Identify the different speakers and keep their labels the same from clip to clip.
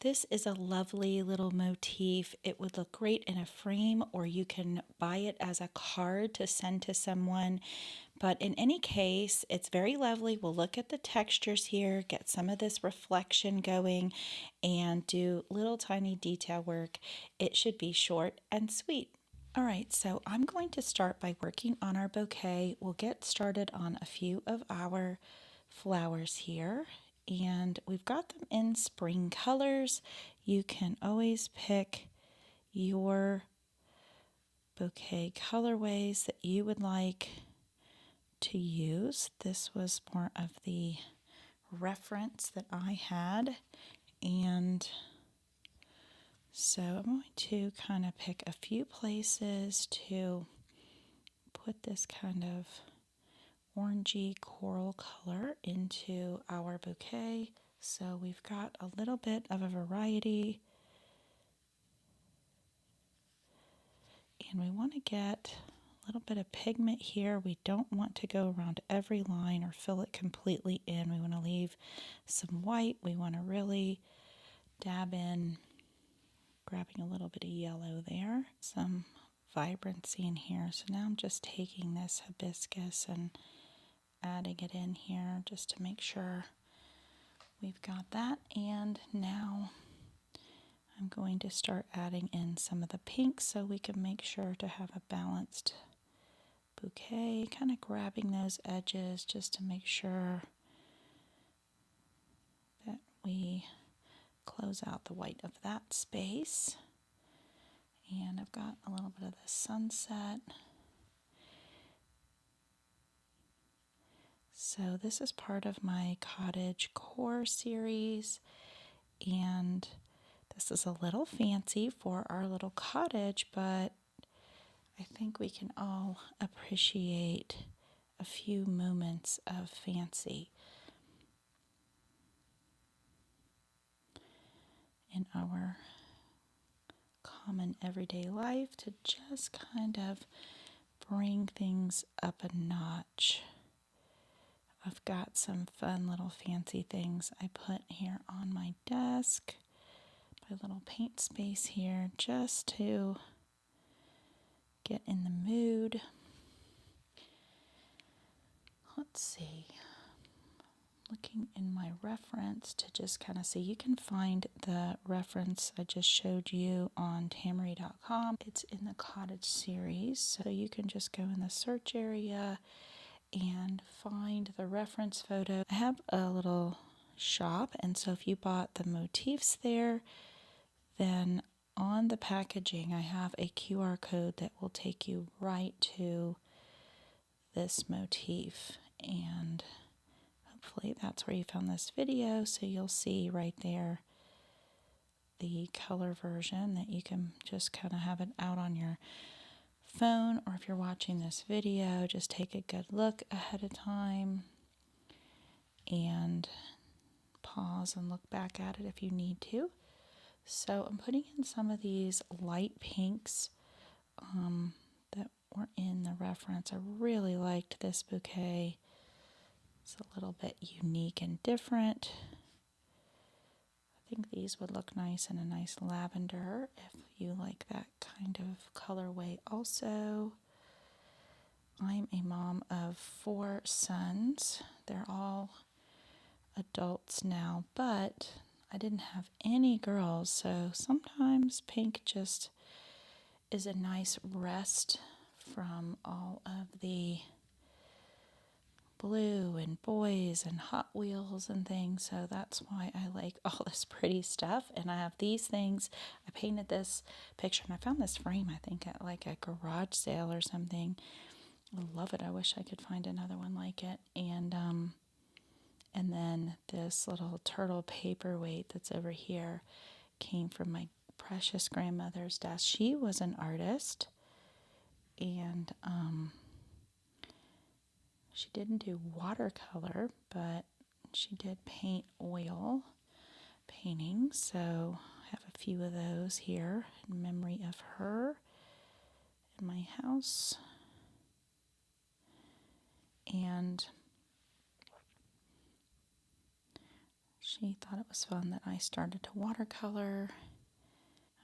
Speaker 1: This is a lovely little motif. It would look great in a frame, or you can buy it as a card to send to someone. But in any case, it's very lovely. We'll look at the textures here, get some of this reflection going, and do little tiny detail work. It should be short and sweet. All right, so I'm going to start by working on our bouquet. We'll get started on a few of our flowers here, and we've got them in spring colors. You can always pick your bouquet colorways that you would like to use. This was more of the reference that I had, and so I'm going to kind of pick a few places to put this kind of orangey coral color into our bouquet. So we've got a little bit of a variety, and we want to get a little bit of pigment here. We don't want to go around every line or fill it completely in. We want to leave some white. We want to really dab in, grabbing a little bit of yellow there, some vibrancy in here. So now I'm just taking this hibiscus and adding it in here just to make sure we've got that. And now I'm going to start adding in some of the pink so we can make sure to have a balanced bouquet, kind of grabbing those edges just to make sure that we close out the white of that space. And I've got a little bit of the sunset. So this is part of my Cottage core series, and this is a little fancy for our little cottage, but I think we can all appreciate a few moments of fancy in our common everyday life to just kind of bring things up a notch. I've got some fun little fancy things I put here on my desk, my little paint space here, just to get in the mood. Let's see, looking in my reference to just kind of see, you can find the reference I just showed you on Tamery.com. It's in the Cottage series, so you can just go in the search area and find the reference photo. I have a little shop, and so if you bought the motifs there, then on the packaging I have a QR code that will take you right to this motif, and hopefully that's where you found this video, so you'll see right there the color version that you can just kind of have it out on your phone, or if you're watching this video, just take a good look ahead of time and pause and look back at it if you need to. So I'm putting in some of these light pinks that were in the reference. I really liked this bouquet. It's a little bit unique and different. I think these would look nice in a nice lavender if you like that kind of colorway also. I'm a mom of 4 sons. They're all adults now, but I didn't have any girls, so sometimes pink just is a nice rest from all of the blue and boys and Hot Wheels and things, so that's why I like all this pretty stuff. And I have these things. I painted this picture, and I found this frame, I think, at like a garage sale or something. I love it. I wish I could find another one like it. And then this little turtle paperweight that's over here came from my precious grandmother's desk. She was an artist, and she didn't do watercolor, but she did paint oil paintings. So I have a few of those here in memory of her in my house. And She thought it was fun that I started to watercolor.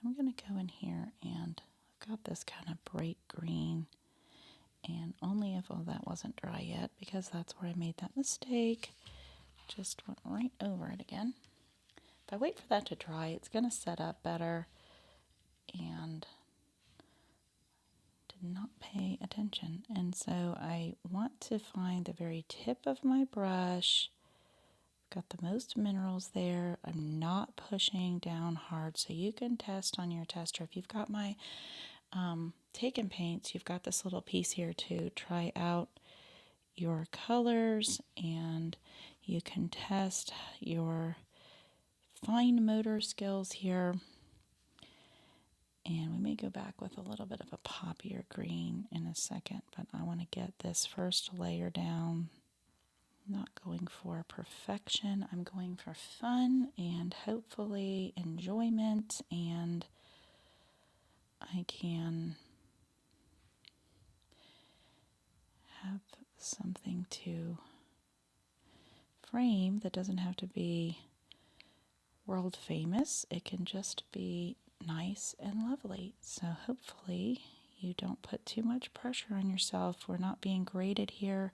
Speaker 1: I'm going to go in here and I've got this kind of bright green, and only if, oh, that wasn't dry yet, because that's where I made that mistake. Just went right over it again. If I wait for that to dry, it's going to set up better, and did not pay attention. And so I want to find the very tip of my brush. Got the most minerals there. I'm not pushing down hard, so you can test on your tester. If you've got my Take and Paints, you've got this little piece here to try out your colors, and you can test your fine motor skills here. And we may go back with a little bit of a poppier green in a second, but I want to get this first layer down. Not going for perfection, I'm going for fun and hopefully enjoyment, and I can have something to frame that doesn't have to be world famous. It can just be nice and lovely. So hopefully you don't put too much pressure on yourself. We're not being graded here.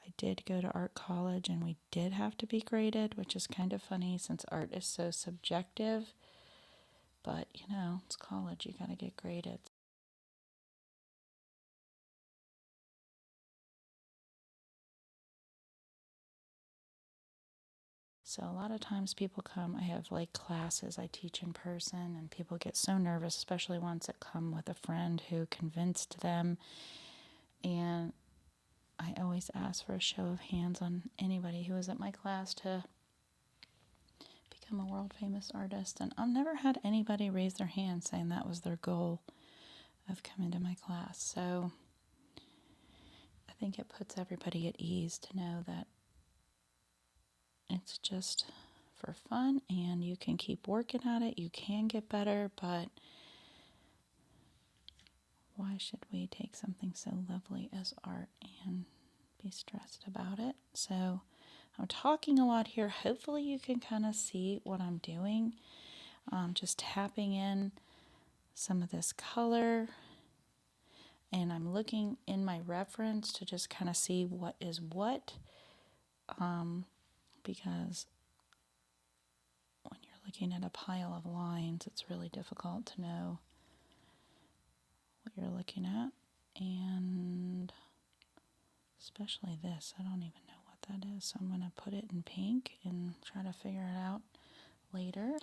Speaker 1: I did go to art college and we did have to be graded, which is kind of funny since art is so subjective. But, you know, it's college, you gotta get graded. So a lot of times people come, I have like classes I teach in person, and people get so nervous, especially ones that come with a friend who convinced them. And I always ask for a show of hands on anybody who was at my class to become a world famous artist. And I've never had anybody raise their hand saying that was their goal of coming to my class. So I think it puts everybody at ease to know that it's just for fun and you can keep working at it. You can get better, but why should we take something so lovely as art and be stressed about it? So I'm talking a lot here. Hopefully you can kind of see what I'm doing. Just tapping in some of this color, and I'm looking in my reference to just kind of see what is what, because when you're looking at a pile of lines, it's really difficult to know what you're looking at, and especially this, I don't even know what that is, so I'm going to put it in pink and try to figure it out later.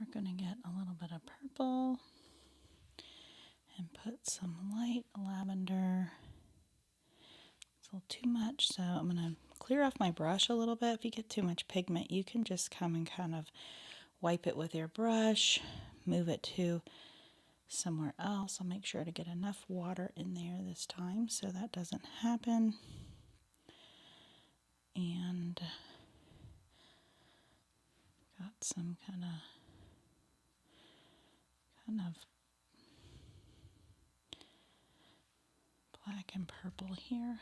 Speaker 1: We're going to get a little bit of purple and put some light lavender. It's a little too much, so I'm going to clear off my brush a little bit. If you get too much pigment, you can just come and kind of wipe it with your brush, move it to somewhere else. I'll make sure to get enough water in there this time so that doesn't happen. And got some kind of black and purple here.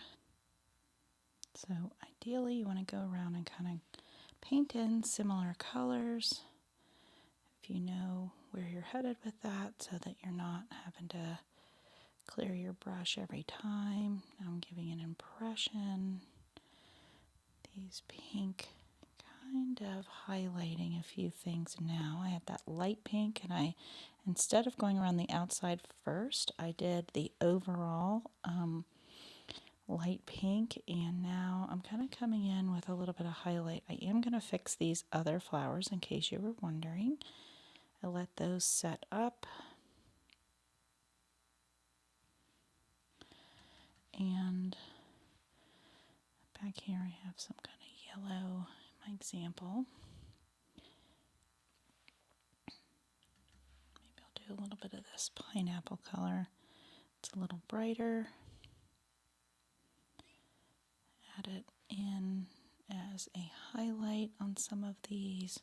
Speaker 1: So ideally you want to go around and kind of paint in similar colors if you know where you're headed with that, so that you're not having to clear your brush every time. Now I'm giving an impression. These pink, kind of highlighting a few things now. I had that light pink, and instead of going around the outside first, I did the overall light pink, and now I'm kind of coming in with a little bit of highlight. I am going to fix these other flowers in case you were wondering. I let those set up. And back here I have some kind of yellow in my example. Maybe I'll do a little bit of this pineapple color. It's a little brighter. Add it in as a highlight on some of these.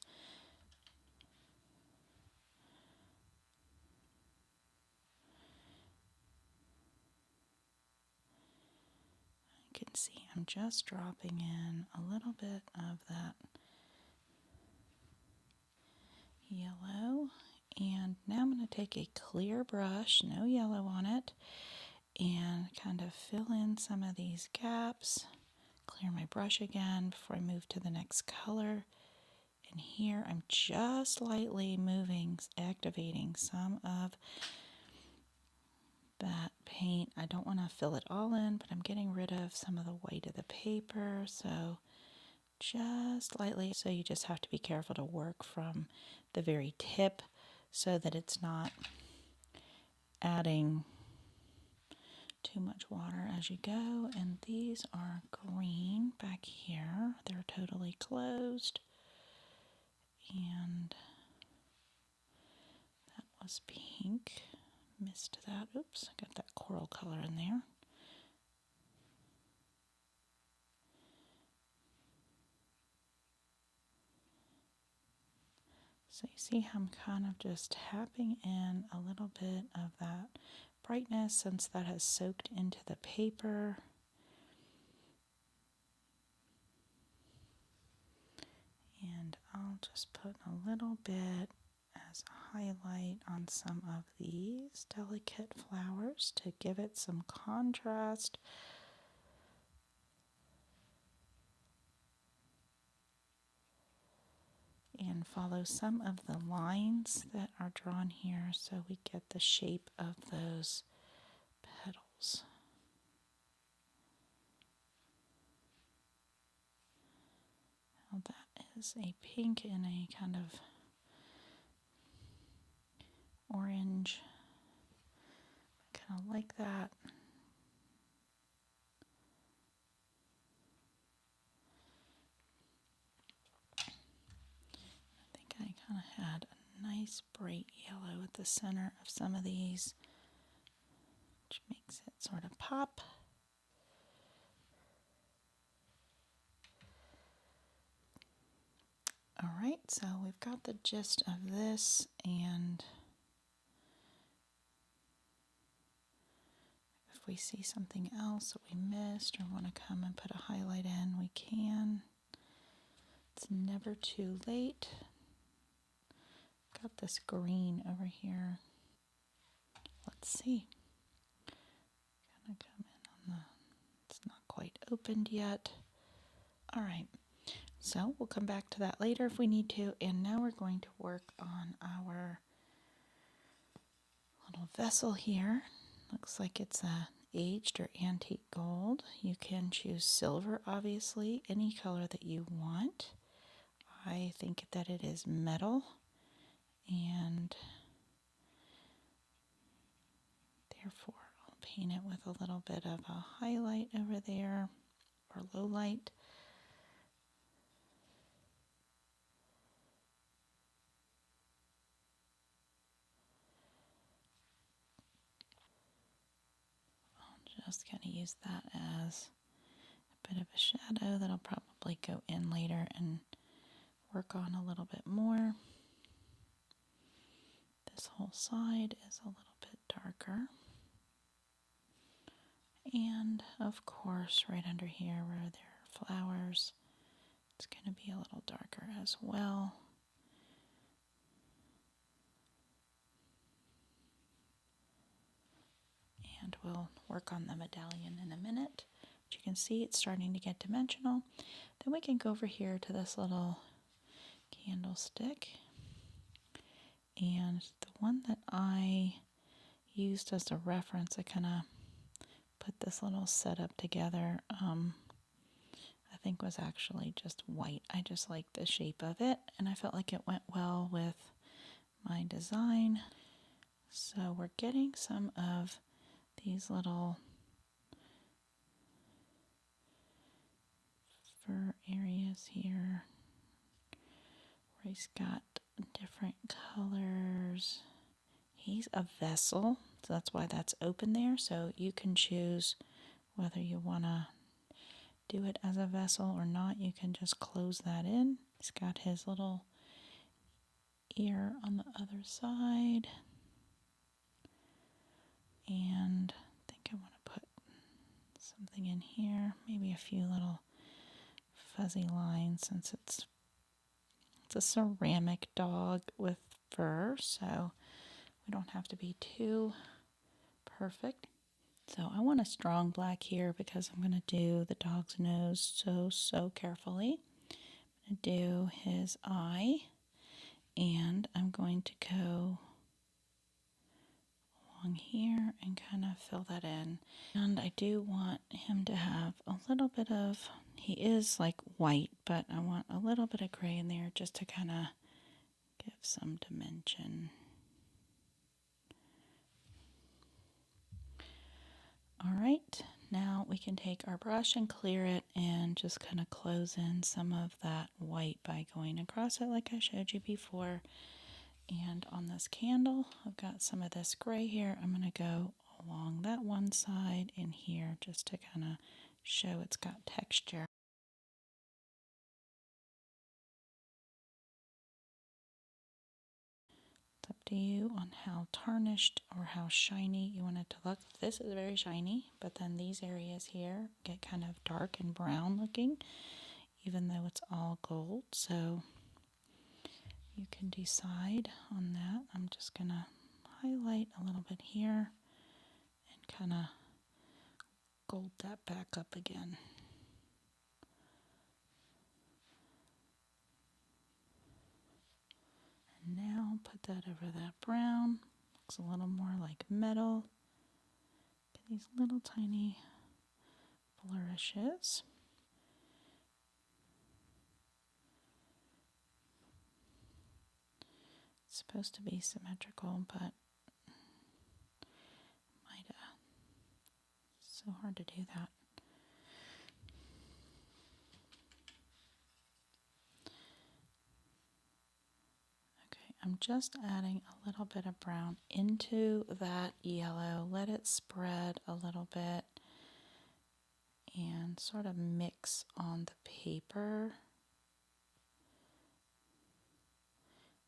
Speaker 1: You can see I'm just dropping in a little bit of that yellow. And now I'm going to take a clear brush, no yellow on it, and kind of fill in some of these gaps. Clear my brush again before I move to the next color. And here I'm just lightly moving, activating some of that paint. I don't want to fill it all in, but I'm getting rid of some of the white of the paper, so just lightly. So you just have to be careful to work from the very tip so that it's not adding too much water as you go. And these are green back here. They're totally closed. And that was pink. Missed that. Oops, I got that coral color in there. So you see how I'm kind of just tapping in a little bit of that brightness since that has soaked into the paper. And I'll just put a little bit as a highlight on some of these delicate flowers to give it some contrast. And follow some of the lines that are drawn here so we get the shape of those petals. Now that is a pink and a kind of orange. I kind of like that. I think I kind of had a nice bright yellow at the center of some of these, which makes it sort of pop. All right, so we've got the gist of this, and if we see something else that we missed or want to come and put a highlight in, we can. It's never too late. Got this green over here. Let's see. Gonna come in on the, it's not quite opened yet. All right, so we'll come back to that later if we need to. And now we're going to work on our little vessel here. Looks like it's a aged or antique gold. You can choose silver, obviously, any color that you want. I think that it is metal, and therefore I'll paint it with a little bit of a highlight over there, or low light. I'll just kind of use that as a bit of a shadow that'll probably go in later and work on a little bit more. This whole side is a little bit darker. And of course, right under here where there are flowers, it's going to be a little darker as well. And we'll work on the medallion in a minute. But you can see it's starting to get dimensional. Then we can go over here to this little candlestick. And the one that I used as a reference, I kind of put this little setup together, I think was actually just white. I just liked the shape of it, and I felt like it went well with my design. So we're getting some of these little fur areas here where he's got different colors. He's a vessel, so that's why that's open there. So you can choose whether you want to do it as a vessel or not. You can just close that in. He's got his little ear on the other side. And I think I want to put something in here, maybe a few little fuzzy lines since it's It's a ceramic dog with fur, so we don't have to be too perfect. So I want a strong black here because I'm going to do the dog's nose so carefully. I'm going to do his eye, and I'm going to go along here and kind of fill that in. And I do want him to have a little bit of, he is like white, but I want a little bit of gray in there just to kind of give some dimension. All right, now we can take our brush and clear it and just kind of close in some of that white by going across it like I showed you before. And on this candle, I've got some of this gray here. I'm going to go along that one side and here just to kind of show it's got texture. It's up to you on how tarnished or how shiny you want it to look. This is very shiny, but then these areas here get kind of dark and brown looking, even though it's all gold. So you can decide on that. I'm just going to highlight a little bit here and kind of gold that back up again. And now put that over that brown. Looks a little more like metal. Get these little tiny flourishes. It's supposed to be symmetrical, but so hard to do that. Okay, I'm just adding a little bit of brown into that yellow. Let it spread a little bit and sort of mix on the paper.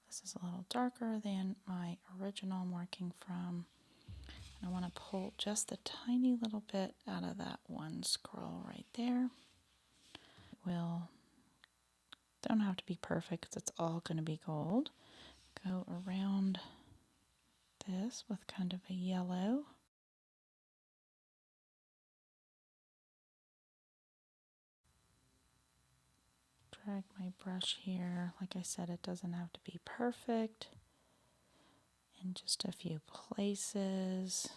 Speaker 1: This is a little darker than my original I'm working from. I want to pull just a tiny little bit out of that one scroll right there. Don't have to be perfect because it's all going to be gold. Go around this with kind of a yellow. Drag my brush here. Like I said, it doesn't have to be perfect. In just a few places.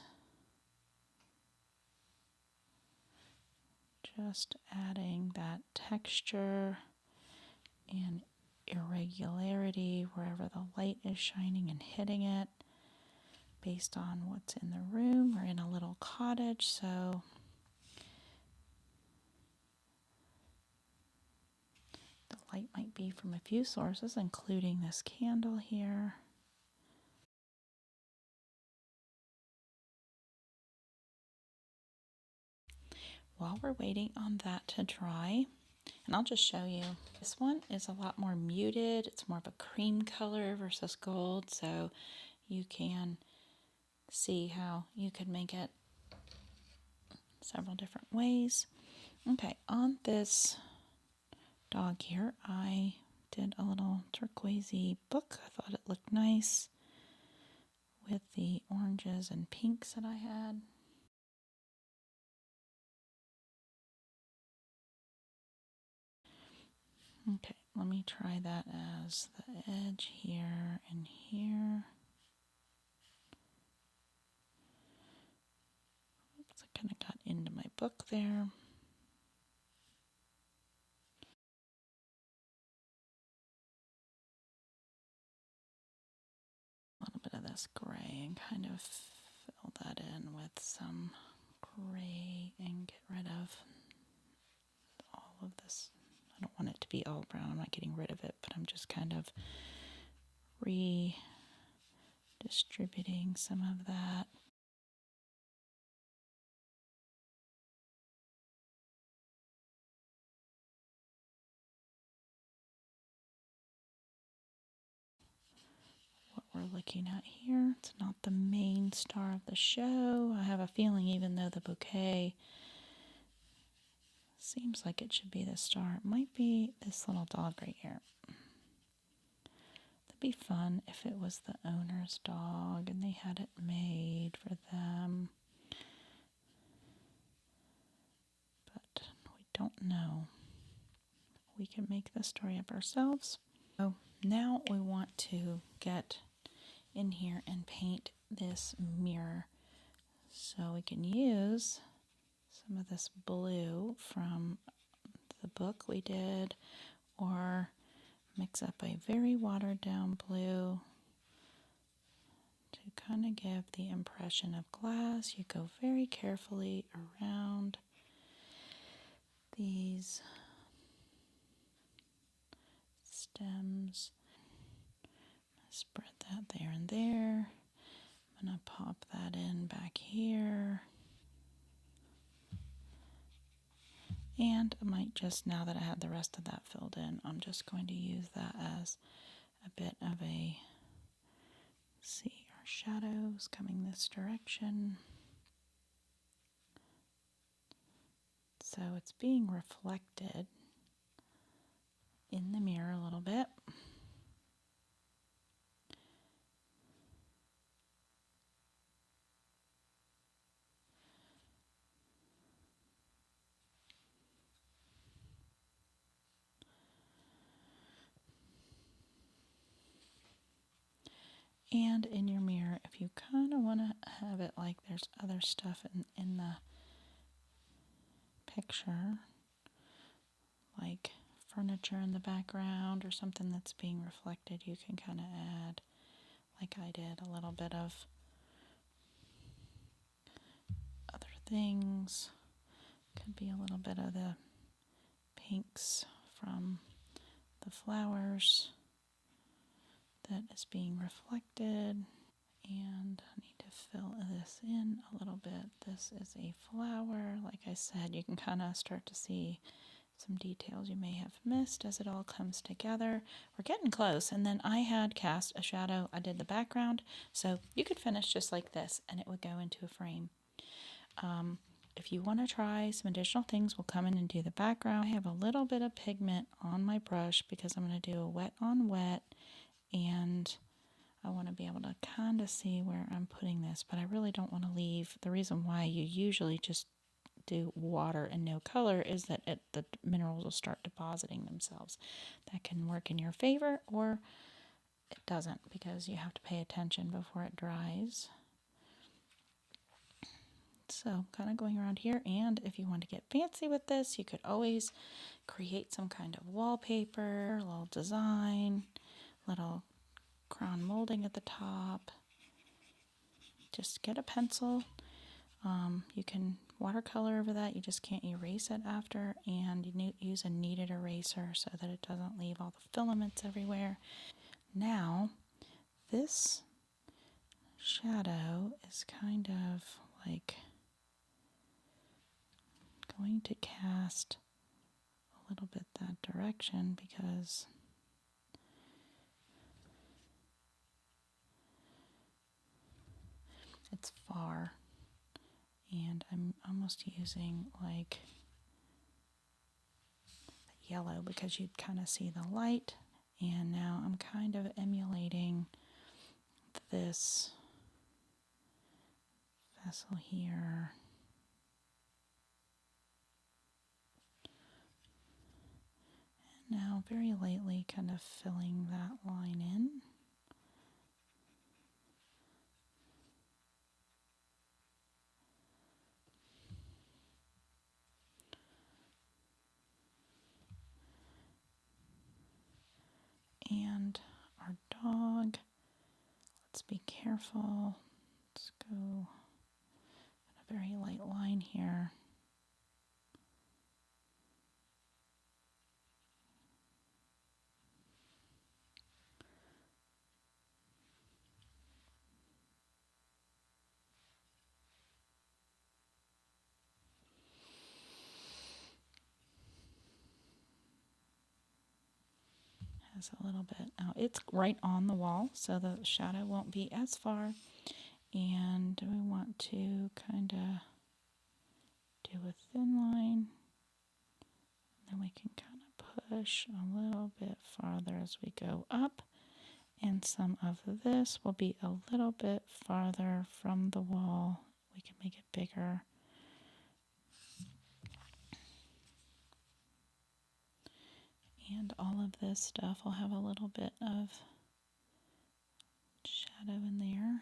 Speaker 1: Just adding that texture and irregularity wherever the light is shining and hitting it based on what's in the room. We're in a little cottage, so the light might be from a few sources, including this candle here. While we're waiting on that to dry, and I'll just show you, this one is a lot more muted. It's more of a cream color versus gold, so you can see how you could make it several different ways. Okay, on this dog here, I did a little turquoisey book. I thought it looked nice with the oranges and pinks that I had. Okay, let me try that as the edge here and here. Oops, I kind of got into my book there. A little bit of this gray and kind of fill that in with some gray and get rid of all of this. I don't want it to be all brown. I'm not getting rid of it, but I'm just kind of redistributing some of that. What we're looking at here, it's not the main star of the show. I have a feeling even though the bouquet seems like it should be the star, it might be this little dog right here. be fun if it was the owner's dog and they had it made for them. But we don't know. We can make the story up ourselves. So now we want to get in here and paint this mirror. So we can use some of this blue from the book we did, or mix up a very watered down blue to kind of give the impression of glass. You go very carefully around these stems. Spread that there and there. I'm going to pop that in back here. And I might just, now that I have the rest of that filled in, I'm just going to use that as a bit of a, see our shadows coming this direction. So it's being reflected in the mirror a little bit. And in your mirror, if you kind of want to have it like there's other stuff in the picture, like furniture in the background or something that's being reflected, you can kind of add, like I did, a little bit of other things. Could be a little bit of the pinks from the flowers that is being reflected. And I need to fill this in a little bit. This is a flower. Like I said, you can kind of start to see some details you may have missed as it all comes together. We're getting close. And then I had cast a shadow. I did the background. So you could finish just like this and it would go into a frame. If you want to try some additional things, we'll come in and do the background. I have a little bit of pigment on my brush because I'm going to do a wet on wet, and I want to be able to kind of see where I'm putting this, but I really don't want to leave. The reason why you usually just do water and no color is that the minerals will start depositing themselves. That can work in your favor or it doesn't, because you have to pay attention before it dries. So kind of going around here, and if you want to get fancy with this, you could always create some kind of wallpaper, a little design, little crown molding at the top. Just get a pencil. You can watercolor over that. You just can't erase it after, and you use a kneaded eraser so that it doesn't leave all the filaments everywhere. Now, this shadow is kind of like going to cast a little bit that direction because it's far, and I'm almost using like yellow because you'd kind of see the light. And now I'm kind of emulating this vessel here. And now very lightly kind of filling that line in. And our dog, let's be careful. Let's go a very light line here. Has a little bit. Now it's right on the wall, so the shadow won't be as far. And we want to kind of do a thin line. Then we can kind of push a little bit farther as we go up. And some of this will be a little bit farther from the wall. We can make it bigger. And all of this stuff will have a little bit of shadow in there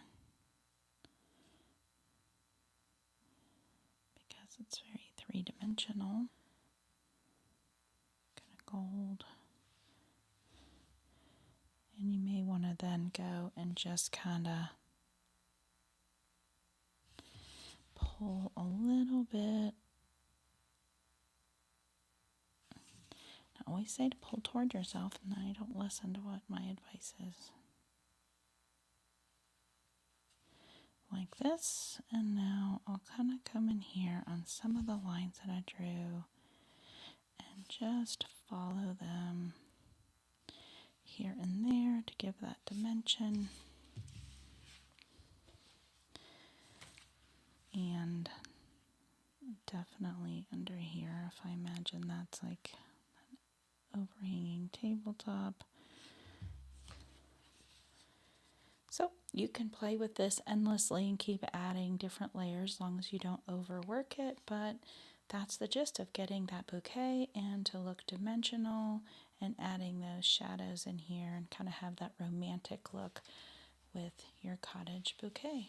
Speaker 1: because it's very three-dimensional. Kind of gold. And you may want to then go and just kind of pull a little bit. I always say to pull toward yourself, and then I don't listen to what my advice is. Like this, and now I'll kind of come in here on some of the lines that I drew and just follow them here and there to give that dimension. And definitely under here, if I imagine that's like an overhanging tabletop. So you can play with this endlessly and keep adding different layers as long as you don't overwork it, but that's the gist of getting that bouquet and to look dimensional and adding those shadows in here and kind of have that romantic look with your cottage bouquet.